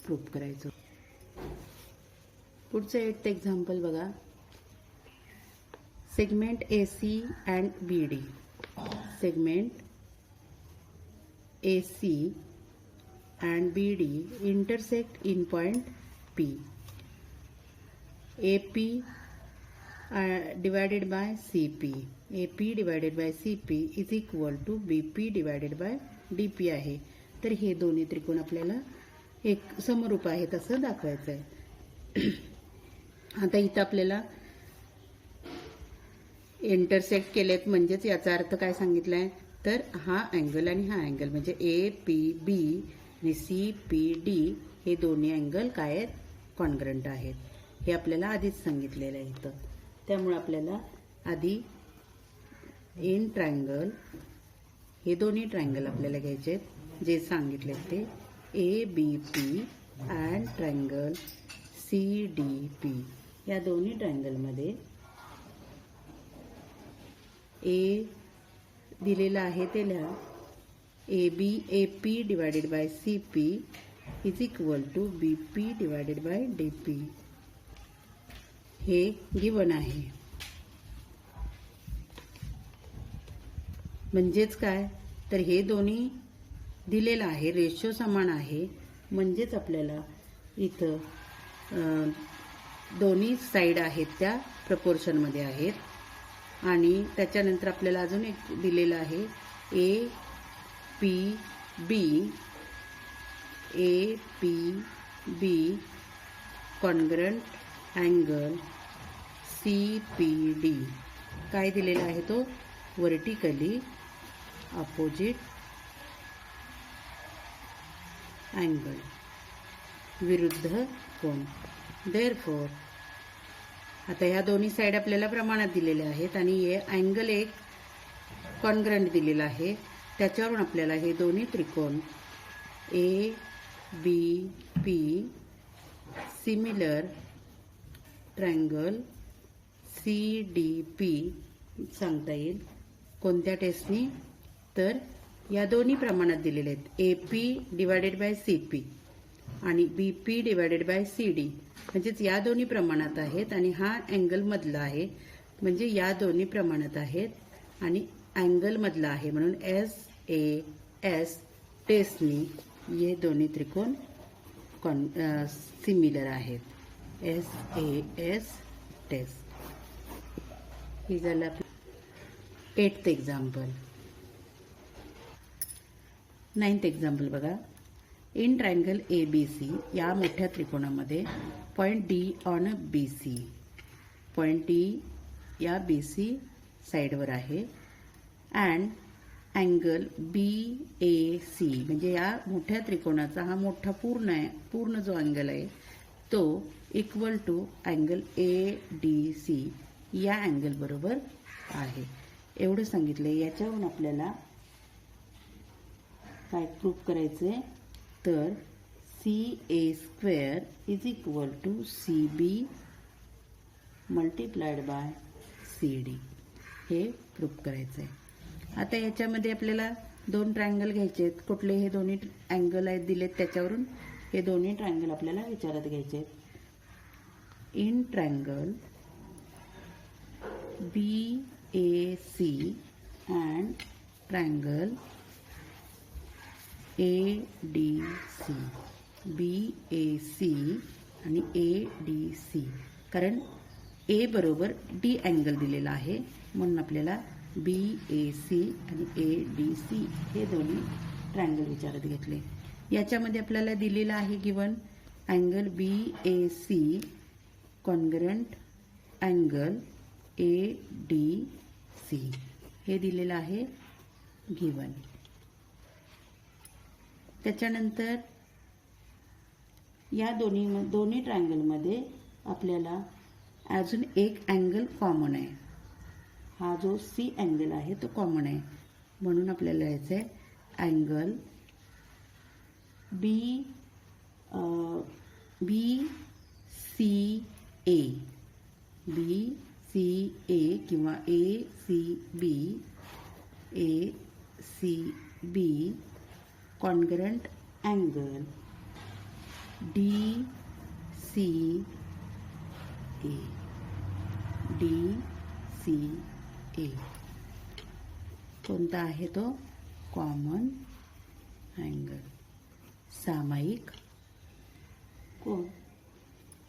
Prove करायचं. पुढचं 8th example बघा. Segment AC and BD. Segment AC and BD intersect in point P. AP divided by CP. AP divided by CP is equal to BP divided by DP आहे. तर हे दोन्ही त्रिकोण आपल्याला एक समरूप आहेत असं दाखवायचं आहे. आता इथं आपल्याला इंटरसेक्ट केलेत म्हणजेच याचा अर्थ काय सांगितलाय तर हा अँगल आणि हा अँगल म्हणजे APB आणि CPD हे दोन्ही अँगल काय आहेत कॉन्ग्रंट आहेत. हे आपल्याला आधीच सांगितलेलं आहे इथं. त्यामुळे आपल्याला आधी इन ट्रायंगल हे दोन्ही ट्रायंगल आपल्याला घ्यायचे आहेत जे सांगितले ते ABP अँड ट्रायंगल CDP. या दोन्ही ट्रायंगलमध्ये A दिलेला आहे ते लिहा. AP divided by CP is equal to BP divided by DP. हे गिवन आहे. म्हणजेच काय तर हे दोन्ही दिलेलं आहे रेशो समान आहे म्हणजेच आपल्याला इथं दोन्ही साईड आहेत त्या प्रपोर्शनमध्ये आहेत. आणि त्याच्यानंतर आपल्याला अजून एक दिलेलं आहे APB कॉन्ग्रंट अँगल CPD. काय दिलेला आहे तो वर्टिकली अपोजिट अँगल विरुद्ध कोन. देअरफॉर आता ह्या दोन्ही साईड आपल्याला प्रमाणात दिलेल्या आहेत आणि हे अँगल एक कॉन्ग्रंट दिलेला आहे. त्याच्यावरून आपल्याला हे दोन्ही त्रिकोण ABP सिमिलर ट्रायंगल CDP सांगता येईल. कोणत्या टेस्टनी तर या दोन्ही प्रमाणात दिलेले आहेत. AP डिवायडेड बाय CP आणि BP डिवायडेड बाय CD म्हणजेच या दोन्ही प्रमाणात आहेत आणि हा अँगल मधला आहे म्हणजे या दोन्ही प्रमाणात आहेत आणि अँगल मधला आहे म्हणून SAS टेस्टनी हे दोन्ही त्रिकोण सिमिलर आहेत. SAS test. हे झालं आपलं 8th एक्झाम्पल. 9th एक्झाम्पल बघा. इन ट्रायंगल ABC या मोठ्या त्रिकोणामध्ये point D on BC. Point D या BC साईडवर आहे अँड अँगल BAC म्हणजे या मोठ्या त्रिकोणाचा हा मोठा पूर्ण जो अँगल आहे तो इक्वल टू अँगल ADC या अँगल बरोबर आहे. एवढं सांगितलं. याच्यावरून आपल्याला काय प्रूव्ह करायचंय तर CA² is equal to CB multiplied by CD हे प्रूव्ह करायचं आहे. आता याच्यामध्ये आपल्याला दोन ट्रायंगल घ्यायचे आहेत. कुठले हे दोन्ही अँगल आहेत दिलेत त्याच्यावरून हे दोन्ही ट्रायंगल आपल्याला विचारात घ्यायचे आहेत. In triangle BAC and triangle ADC. BAC आणि ADC कारण A बरोबर D अँगल दिलेला आहे म्हणून आपल्याला BAC आणि ADC हे दोन्ही ट्रायंगल विचारात घेतले. याच्यामध्ये आपल्याला दिलेला आहे given angle BAC congruent angle ADC हे दिलेलं आहे गिवन. त्याच्यानंतर या दोन्ही ट्रायंगलमध्ये आपल्याला अजून एक अँगल कॉमन आहे. हा जो C अँगल आहे तो कॉमन आहे म्हणून आपल्याला यायचं आहे अँगल BCA किंवा ACB congruent angle D C A, D C A कोणता आहे तो? कॉमन अँगल, सामायिक कोण.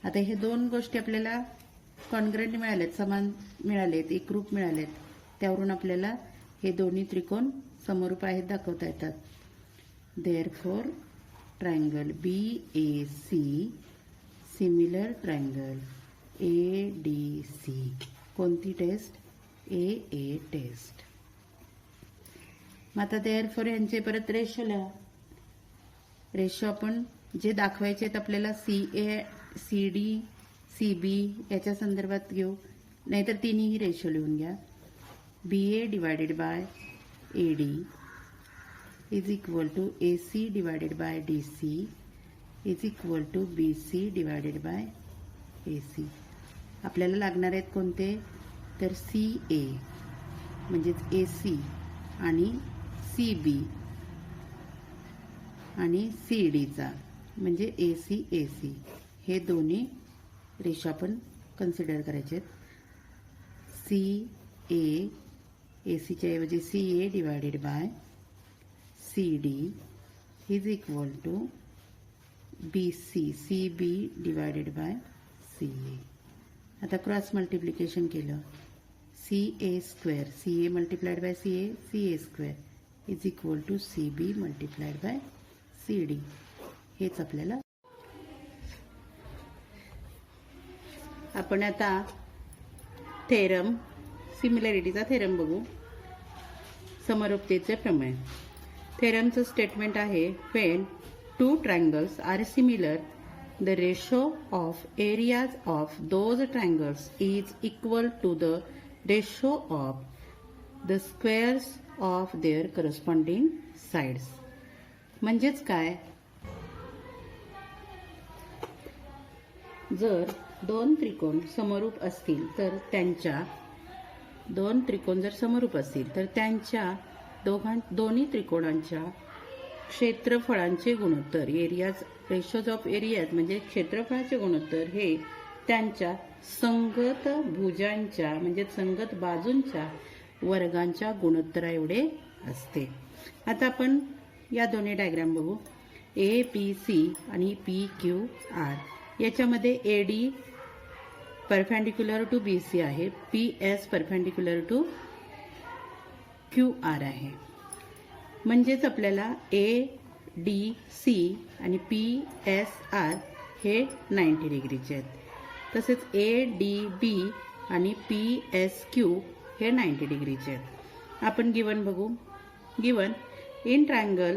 आता हे दोन गोष्टी आपल्याला कॉन्ग्रंट मिळालेत, समान मिळालेत, एकरूप मिळालेत. त्यावरून आपल्याला हे दोन्ही त्रिकोण समरूप आहेत दाखवता येतात. Therefore triangle BAC similar triangle ADC. कोणती टेस्ट? AA test. मग आता देअरफॉर यांचे परत रेशो लिहा. रेशो आपण जे दाखवायचे आहेत आपल्याला CA, CD, CB याच्या संदर्भात घेऊ, नाहीतर तिन्ही रेशो लिहून घ्या. BA divided by AD is equal to AC divided by DC is equal to BC divided by AC. आपल्याला लागणार आहेत कोणते? तर CA म्हणजेच AC आणि CB आणि CDचा म्हणजे AC हे दोन्ही रेषा आपण कन्सिडर करायचे आहेत. CA ACच्या ऐवजी CA divided by CD is equal to BC CB divided by CA. आता क्रॉस मल्टिप्लिकेशन केलं. CA square CA multiplied by CA square is equal to CB multiplied by CD. हेच आपल्याला. आपण आता थेरम, सिमिलॅरिटीचा थेरम बघू. समरूपतेचे प्रमेय. थेरमचं स्टेटमेंट आहे, when two triangles are similar the ratio of areas of those triangles is equal to the ratio of the squares of their corresponding sides. म्हणजेच काय? जर दोन त्रिकोण समरूप असतील तर त्यांच्या दोन्ही त्रिकोणांच्या क्षेत्रफळांचे गुणोत्तर, एरियाज रेशोज ऑफ एरियाज म्हणजे क्षेत्रफळाचे गुणोत्तर हे त्यांच्या संगत भुजांच्या म्हणजे संगत बाजूंच्या वर्गांच्या गुणोत्तरा एवढे असते. आता आपण या दोन्ही डायग्राम बघू. ABC आणि PQR. याच्यामध्ये AD परपेंडिक्युलर टू BC आहे, PS परपेंडिक्युलर टू QR आहे. म्हणजेच आपल्याला ADC आणि PSR हे 90 डिग्रीचे आहेत. तसेच ADB आणि PSQ हे 90 डिग्रीचे आहेत. आपण गिवन बघू. Given in triangle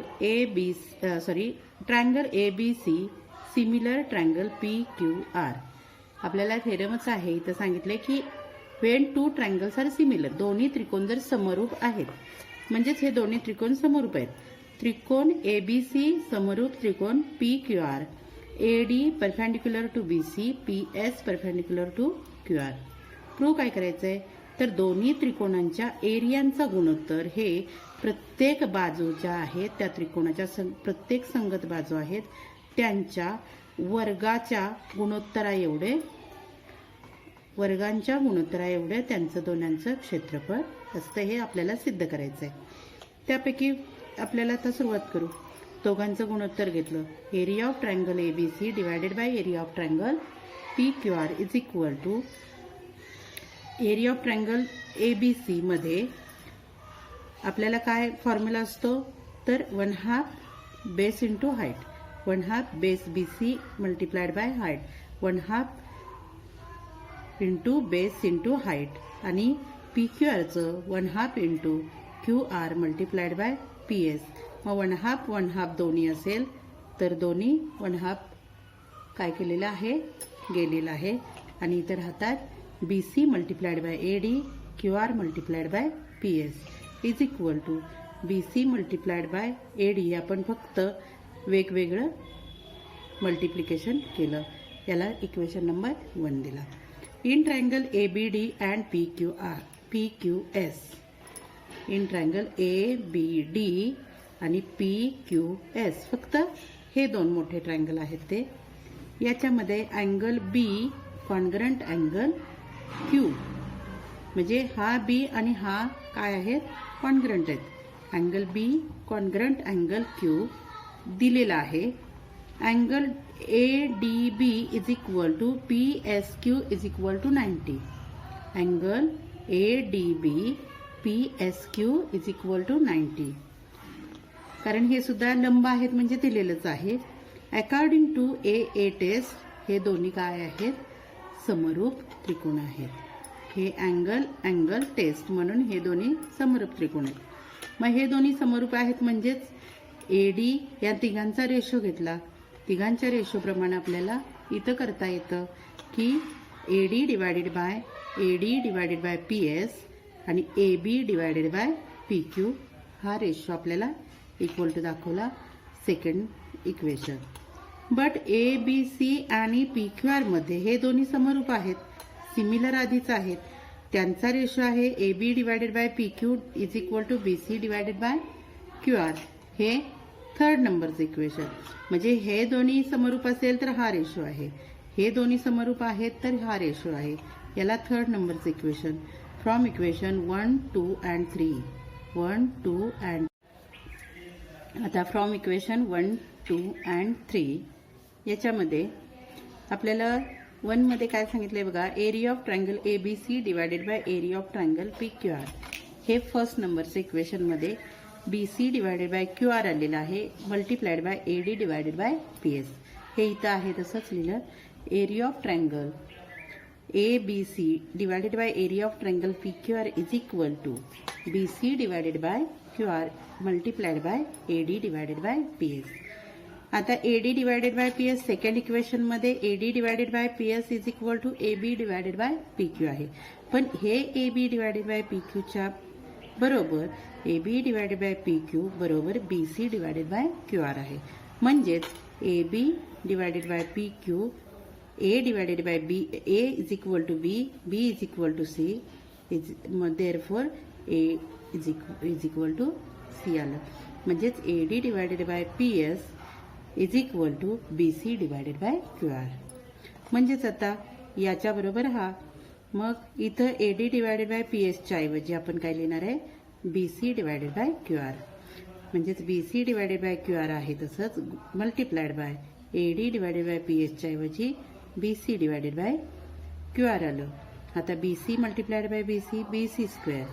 triangle ABC similar triangle PQR. आपल्याला थेरमच आहे, इथं सांगितले की when two triangles are similar, दोन्ही त्रिकोण जर समरूप आहेत, म्हणजेच हे दोन्ही त्रिकोण समरूप आहेत. त्रिकोण ABC समरूप त्रिकोण PQR, AD perpendicular to BC, PS perpendicular to QR. Prove काय करायचंय? तर दोन्ही त्रिकोणांच्या एरियांचा गुणोत्तर हे प्रत्येक बाजू ज्या आहेत त्या त्रिकोणाच्या प्रत्येक संगत बाजू आहेत त्यांच्या वर्गांच्या गुणोत्तरा एवढे त्यांचं दोन्यांचं क्षेत्रफळ असतं. हे आपल्याला सिद्ध करायचं आहे. त्यापैकी आपल्याला आता सुरुवात करू. दोघांचं गुणोत्तर घेतलं. Area of triangle ABC divided by area of triangle PQR is equal to area of triangle ABC मध्ये आपल्याला काय फॉर्म्युला असतो? तर 1/2 base into height, 1/2 base BC multiplied by height, 1/2 into base into height आणि PQRचं 1/2 into QR multiplied by PS. मग 1/2 दोन्ही असेल तर दोन्ही 1/2 काय केलेलं आहे? गेलेलं आहे. आणि इतर राहतात BC multiplied by AD, QR multiplied by PS is equal to BC multiplied by AD. आपण फक्त वेगवेगळं मल्टिप्लिकेशन केलं, याला इक्वेशन नंबर 1 दिला. In triangle ABD and PQS. In triangle ABD आणि PQS, फक्त हे दोन मोठे ट्रायंगल आहेत ते याच्यामध्ये angle B congruent angle Q, म्हणजे हा बी आणि हा काय आहेत, कॉन्ग्रंट आहेत. Angle B congruent angle Q दिलेला आहे. Angle A D B is equal to P S Q is equal to 90. Angle A D B P S Q is equal to 90. कारण हे सुद्धा लंब आहेत म्हणजे दिलेलंच आहे. अकॉर्डिंग टू ए टेस्ट हे दोन्ही काय आहेत, समरूप त्रिकोण आहेत. हे अँगल टेस्ट म्हणून हे दोन्ही समरूप त्रिकोण आहेत. मग हे दोन्ही समरूप आहेत म्हणजेच एडी या तिघांचा रेशो घेतला. तिघांच्या रेशोप्रमाणे आपल्याला इथं करता येतं की AD divided by P S आणि A B divided by P Q हा रेशो आपल्याला इक्वल टू दाखवला second equation. But A B C आणि पी क्यू आर मध्ये हे दोन्ही समरूप आहेत, सिमिलर आधीच आहेत. त्यांचा रेशो आहे A B divided by P Q is equal to B C divided by Q R. हे थर्ड नंबरचं इक्वेशन. म्हणजे हे दोन्ही समरूप असेल तर हा रेशो आहे, हे दोन्ही समरूप आहेत तर हा रेशो आहे. याला थर्ड नंबरचं equation. From equation 1, 2 and 3. 1, 2 and आता फ्रॉम इक्वेशन 1, 2 अँड 3 याच्यामध्ये आपल्याला 1 मध्ये काय सांगितलंय बघा, area of triangle A B C divided by area of triangle P Q R. हे फर्स्ट नंबरचं इक्वेशन मध्ये B C divided by Q R आलेलं आहे multiplied by A D divided by P S. हे इथं आहे तसंच लिहिलं. Area of triangle A B C divided by area of triangle P Q R is equal to B C divided by Q R multiplied by A D divided by P S. आता A D divided by P S second equation मध्ये A D divided by P S is equal to A B divided by P Q आहे. पण हे A B divided by P क्यूच्या बरोबर A B divided by P Q बरोबर B C divided by Q R आहे. म्हणजेच A B divided by P Q A divided by B A is equal to B, B is equal to C, therefore A is equal to C आलं. म्हणजेच A D divided by P S is equal to B C divided by Q R. म्हणजेच आता याच्याबरोबर हा, मग इथं A D divided by P एसच्या ऐवजी आपण काय लिहिणार आहे, बी C divided by Q R. म्हणजेच B C divided by Q R आहे तसंच multiplied by A D divided by P एसच्या ऐवजी B C divided by Q R आलं. आता B C multiplied by B C square,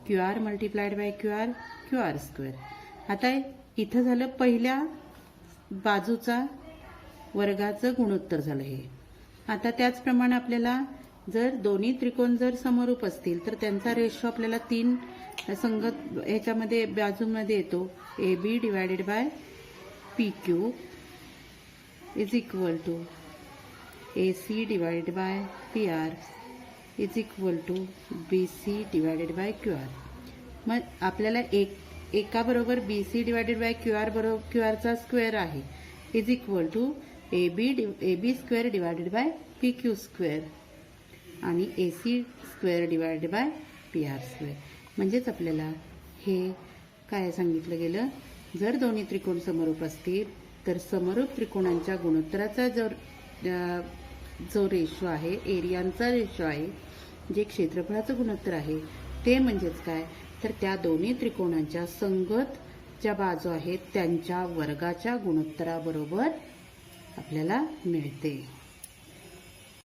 Q R multiplied by Q R square. आता इथं झालं पहिल्या बाजूचा वर्गाचं गुणोत्तर झालं हे. आता त्याचप्रमाणे आपल्याला जर दोन्ही त्रिकोण जर समरूप असतील तर त्यांचा रेशो आपल्याला 3 संगत ह्याच्यामध्ये बाजूमध्ये येतो. A B divided by P Q is equal to A C divided by P R is equal to B C divided by Q R. मग आपल्याला एका बरोबर B C divided by Q R बरोबर क्यू आरचा square आहे is equal to A B square divided by P Q square आणि A C square divided by P R square. म्हणजेच आपल्याला हे काय सांगितलं गेलं, जर दोन्ही त्रिकोण समरूप असतील तर समरूप त्रिकोणांच्या गुणोत्तराचा जो रेशो आहे, एरियांचा रेशो आहे, जे क्षेत्रफळाचं गुणोत्तर आहे ते म्हणजेच काय, तर त्या दोन्ही त्रिकोणांच्या संगत ज्या बाजू आहेत त्यांच्या वर्गाच्या गुणोत्तराबरोबर आपल्याला मिळते.